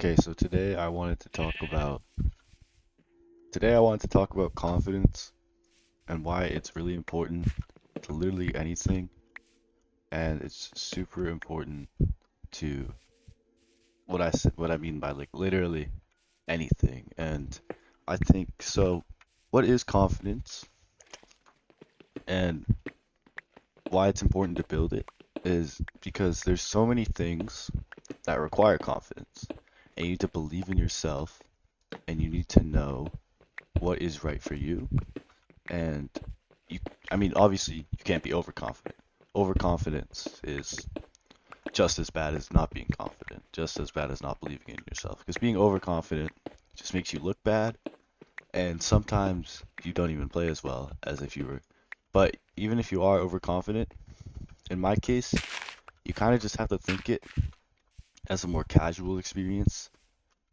Okay, so today I wanted to talk about confidence and why it's really important to literally anything, and it's super important to what I mean by like literally anything. And I think so what is confidence and why it's important to build it is because there's so many things that require confidence. And you need to believe in yourself and you need to know what is right for you. And you, I mean, obviously, you can't be overconfident. Overconfidence is just as bad as not being confident, just as bad as not believing in yourself. Because being overconfident just makes you look bad, and sometimes you don't even play as well as if you were. But even if you are overconfident, in my case, you kind of just have to think it as a more casual experience.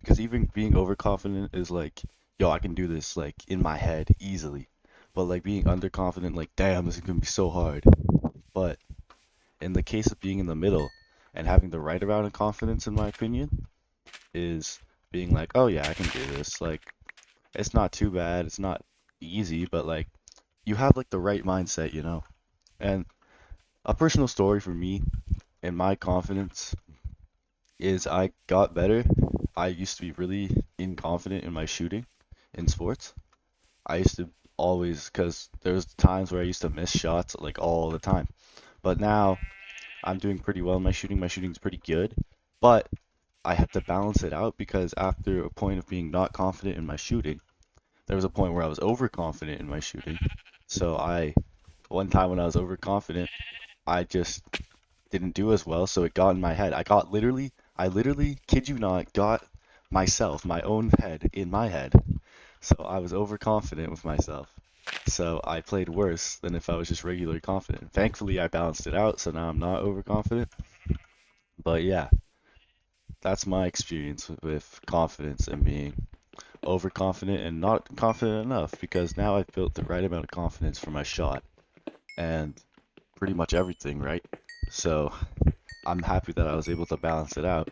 Because even being overconfident is like, yo, I can do this like in my head easily. But like being underconfident, like, damn, this is gonna be so hard. But in the case of being in the middle and having the right amount of confidence, in my opinion, is being like, oh yeah, I can do this. Like, it's not too bad. It's not easy, but like, you have like the right mindset, you know? And a personal story for me and my confidence is I got better. I used to be really inconfident in my shooting in sports. I used to always, because there was times where I used to miss shots like all the time. But now I'm doing pretty well in my shooting. My shooting's pretty good, but I had to balance it out because after a point of being not confident in my shooting, there was a point where I was overconfident in my shooting. So one time when I was overconfident, I just didn't do as well. So it got in my head. I literally, kid you not, got my own head in my head. So I was overconfident with myself. So I played worse than if I was just regularly confident. Thankfully, I balanced it out, so now I'm not overconfident. But yeah, that's my experience with confidence and being overconfident and not confident enough because now I've built the right amount of confidence for my shot and pretty much everything, right? So I'm happy that I was able to balance it out.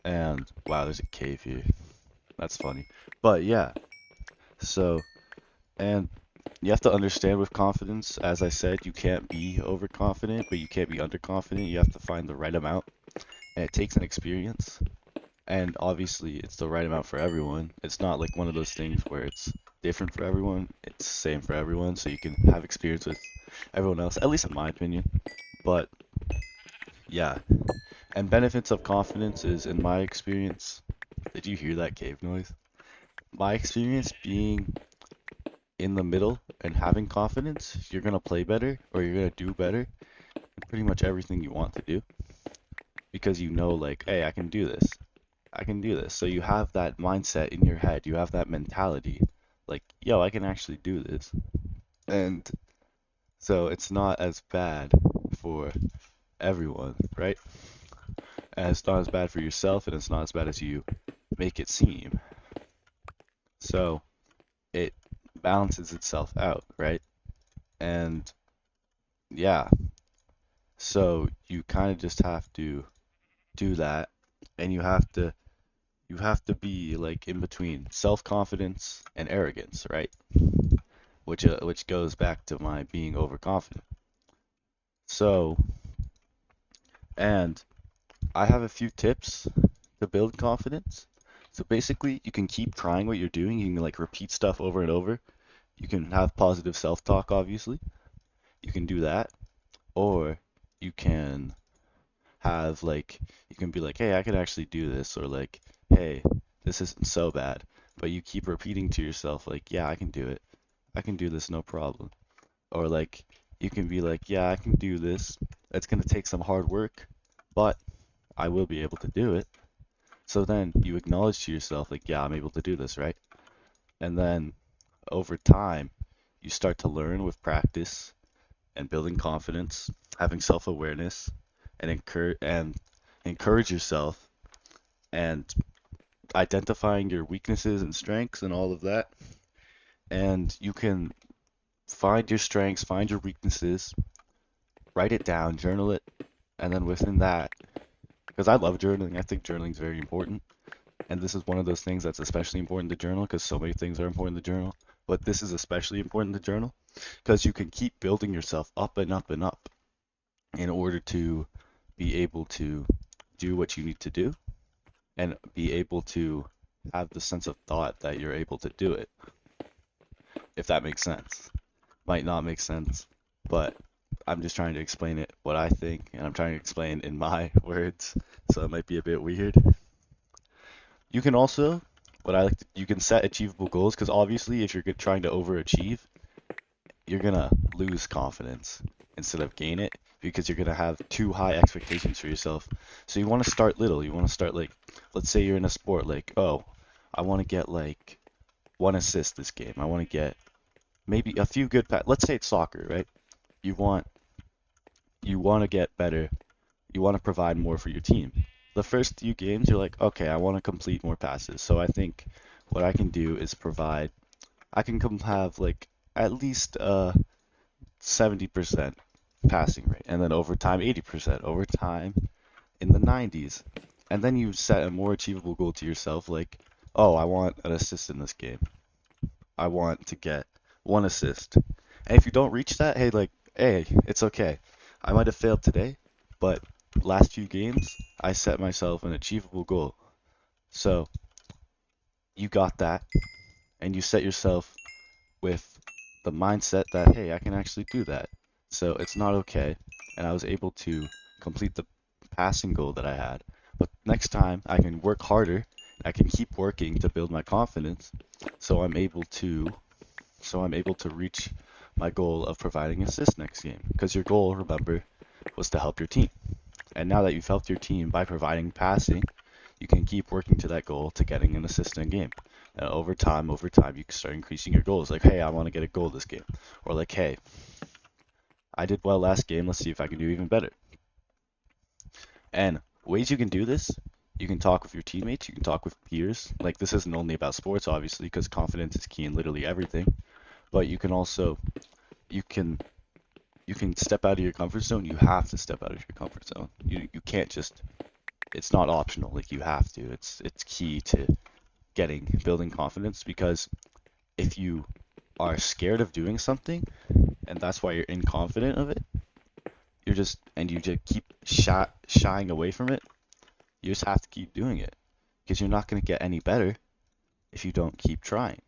And wow, there's a cave here. That's funny. But yeah, so and you have to understand with confidence, as I said, you can't be overconfident, but you can't be underconfident. You have to find the right amount, and it takes an experience. And obviously, it's the right amount for everyone. It's not like one of those things where it's different for everyone. It's the same for everyone, so you can have experience with everyone else, at least in my opinion. But yeah, and benefits of confidence is, in my experience, did you hear that cave noise? My experience being in the middle and having confidence, you're gonna play better or you're gonna do better in pretty much everything you want to do because you know, like, hey, I can do this. I can do this. So you have that mindset in your head. You have that mentality. Like, yo, I can actually do this. And so it's not as bad for everyone, right? And it's not as bad for yourself and it's not as bad as you make it seem. So it balances itself out, right? And yeah, so you kind of just have to do that and you have to be like in between self-confidence and arrogance, right? Which goes back to my being overconfident. So, and I have a few tips to build confidence. So basically, you can keep trying what you're doing. You can like repeat stuff over and over. You can have positive self-talk, obviously. You can do that. Or you can have like, you can be like, hey, I can actually do this. Or like, hey, this isn't so bad. But you keep repeating to yourself, like, yeah, I can do it. I can do this, no problem. Or like you can be like, yeah, I can do this. It's gonna take some hard work, but I will be able to do it. So then you acknowledge to yourself, like, yeah, I'm able to do this, right? And then over time, you start to learn with practice and building confidence, having self-awareness, and encourage yourself and identifying your weaknesses and strengths and all of that. And you can find your strengths, find your weaknesses, write it down, journal it, and then within that, because I love journaling, I think journaling is very important. and this is one of those things that's especially important to journal because so many things are important to journal, but this is especially important to journal because you can keep building yourself up and up and up in order to be able to do what you need to do and be able to have the sense of thought that you're able to do it, if that makes sense. Might not make sense, but I'm just trying to explain it what I think, and I'm trying to explain in my words, so it might be a bit weird. You can also, you can set achievable goals because obviously, if you're trying to overachieve, you're gonna lose confidence instead of gain it because you're gonna have too high expectations for yourself. So you want to start little. You want to start like, let's say you're in a sport, like, oh, I want to get like 1 assist this game. I want to get maybe a few good let's say it's soccer, right? You want to get better. You want to provide more for your team. The first few games, you're like, okay, I want to complete more passes. So I think what I can do is provide. I can have like at least 70% passing rate, and then over time 80%, over time in the 90s. And then you set a more achievable goal to yourself, like, oh, I want an assist in this game. I want to get 1 assist. And if you don't reach that, hey, like, hey, it's okay. I might have failed today, but last few games, I set myself an achievable goal. So you got that, and you set yourself with the mindset that, hey, I can actually do that. So it's not okay. And I was able to complete the passing goal that I had. But next time, I can work harder. I can keep working to build my confidence. So I'm able to reach my goal of providing assists next game. Because your goal, remember, was to help your team. And now that you've helped your team by providing passing, you can keep working to that goal to getting an assist in a game. And over time, you can start increasing your goals. Like, hey, I want to get a goal this game. Or like, hey, I did well last game. Let's see if I can do even better. And ways you can do this, you can talk with your teammates. You can talk with peers. Like, this isn't only about sports, obviously, because confidence is key in literally everything. But you can also, you can step out of your comfort zone. You have to step out of your comfort zone. You can't just, it's not optional. Like, you have to. It's key to building confidence, because if you are scared of doing something and that's why you're inconfident of it, you just keep shying away from it, you just have to keep doing it, because you're not going to get any better if you don't keep trying.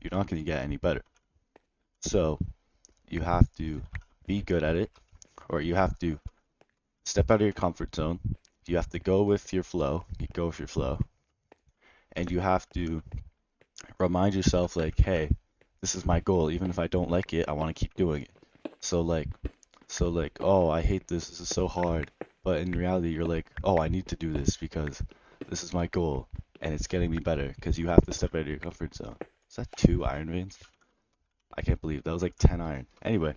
You're not going to get any better. So you have to be good at it, or you have to step out of your comfort zone. You have to go with your flow. And you have to remind yourself, like, hey, this is my goal. Even if I don't like it, I want to keep doing it. So like, oh, I hate this. This is so hard. But in reality, you're like, oh, I need to do this because this is my goal and it's getting me better, because you have to step out of your comfort zone. Is that 2 iron veins? I can't believe that was like 10 iron. Anyway,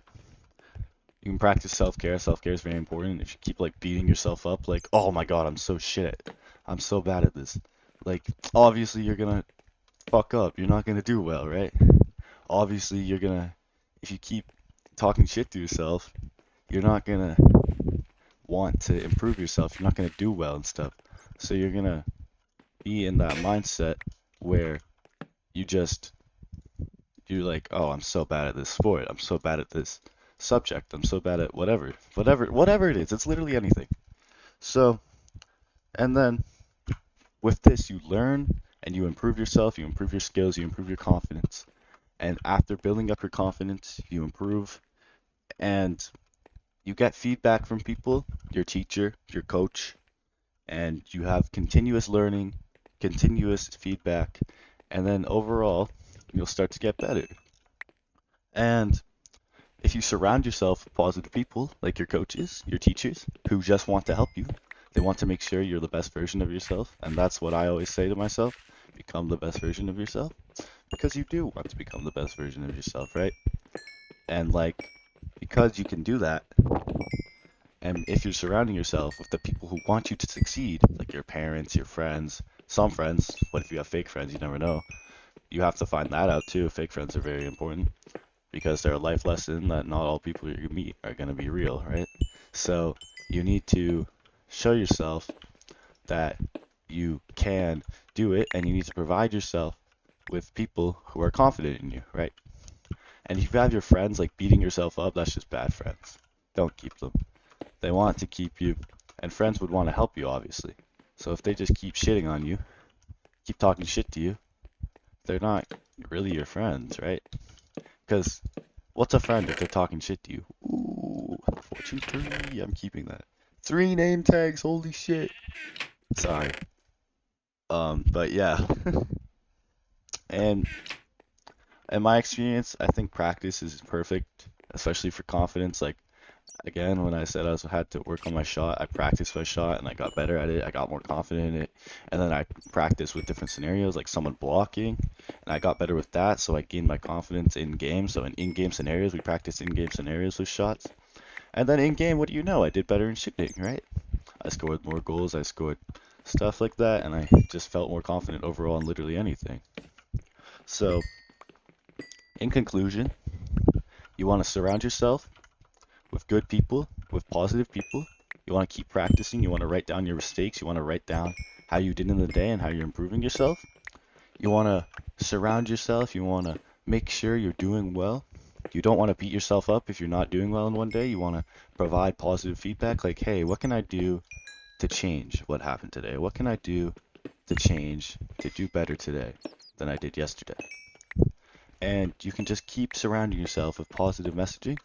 you can practice self-care. Self-care is very important. If you keep like beating yourself up, like, oh my God, I'm so shit. I'm so bad at this. Like, obviously you're gonna fuck up. You're not gonna do well, right? Obviously if you keep talking shit to yourself, you're not gonna want to improve yourself. You're not gonna do well and stuff. So you're gonna be in that mindset where you're like, oh, I'm so bad at this sport. I'm so bad at this subject. I'm so bad at whatever it is. It's literally anything. So, and then with this, you learn and you improve yourself. You improve your skills. You improve your confidence. And after building up your confidence, you improve, and you get feedback from people, your teacher, your coach, and you have continuous learning, continuous feedback, and then overall, you'll start to get better. And if you surround yourself with positive people, like your coaches, your teachers, who just want to help you, they want to make sure you're the best version of yourself, and that's what I always say to myself, become the best version of yourself, because you do want to become the best version of yourself, right? And like, because you can do that, and if you're surrounding yourself with the people who want you to succeed, like your parents, your friends, some friends, what if you have fake friends? You never know. You have to find that out too. Fake friends are very important because they're a life lesson that not all people you meet are going to be real, right? So you need to show yourself that you can do it, and you need to provide yourself with people who are confident in you, right? And if you have your friends like beating yourself up, that's just bad friends. Don't keep them. They want to keep you, and friends would want to help you, obviously. So if they just keep shitting on you, keep talking shit to you, they're not really your friends, right? Because what's a friend if they're talking shit to you? Ooh, Fortune 3, I'm keeping that. 3 name tags, holy shit. Sorry. But yeah. And in my experience, I think practice is perfect, especially for confidence. Like, again, when I said had to work on my shot, I practiced my shot and I got better at it. I got more confident in it. And then I practiced with different scenarios, like someone blocking, and I got better with that. So I gained my confidence in game. So in-game scenarios, we practiced in-game scenarios with shots. And then in game, what do you know? I did better in shooting, right? I scored more goals, I scored stuff like that, and I just felt more confident overall in literally anything. So, in conclusion, you want to surround yourself with good people, with positive people. You want to keep practicing. You want to write down your mistakes. You want to write down how you did in the day and how you're improving yourself. You want to surround yourself. You want to make sure you're doing well. You don't want to beat yourself up if you're not doing well in one day. You want to provide positive feedback like, hey, what can I do to change what happened today? What can I do to change to do better today than I did yesterday? And you can just keep surrounding yourself with positive messaging,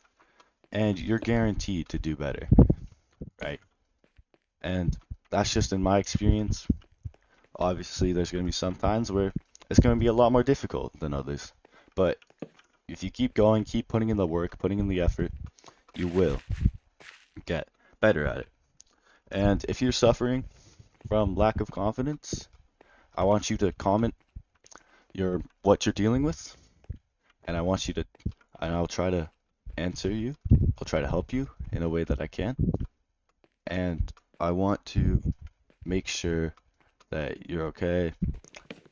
and you're guaranteed to do better, right? And that's just in my experience. Obviously, there's going to be some times where it's going to be a lot more difficult than others. But if you keep going, keep putting in the work, putting in the effort, you will get better at it. And if you're suffering from lack of confidence, I want you to comment what you're dealing with, and I'll try to answer you. I'll try to help you in a way that I can. And I want to make sure that you're okay,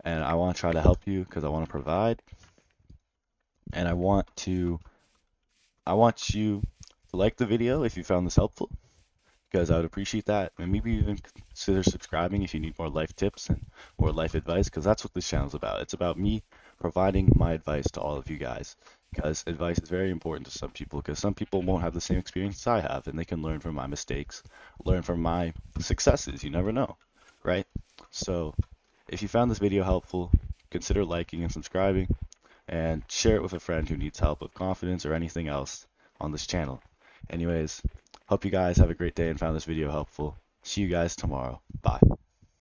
and I want to try to help you because I want to provide, and I want you to like the video if you found this helpful, because I would appreciate that, and maybe even consider subscribing if you need more life tips and more life advice, because that's what this channel is about. It's about me providing my advice to all of you guys, because advice is very important to some people, because some people won't have the same experience I have, and they can learn from my mistakes, learn from my successes. You never know, right? So if you found this video helpful, consider liking and subscribing, and share it with a friend who needs help with confidence or anything else on this channel. Anyways, hope you guys have a great day and found this video helpful. See you guys tomorrow. Bye.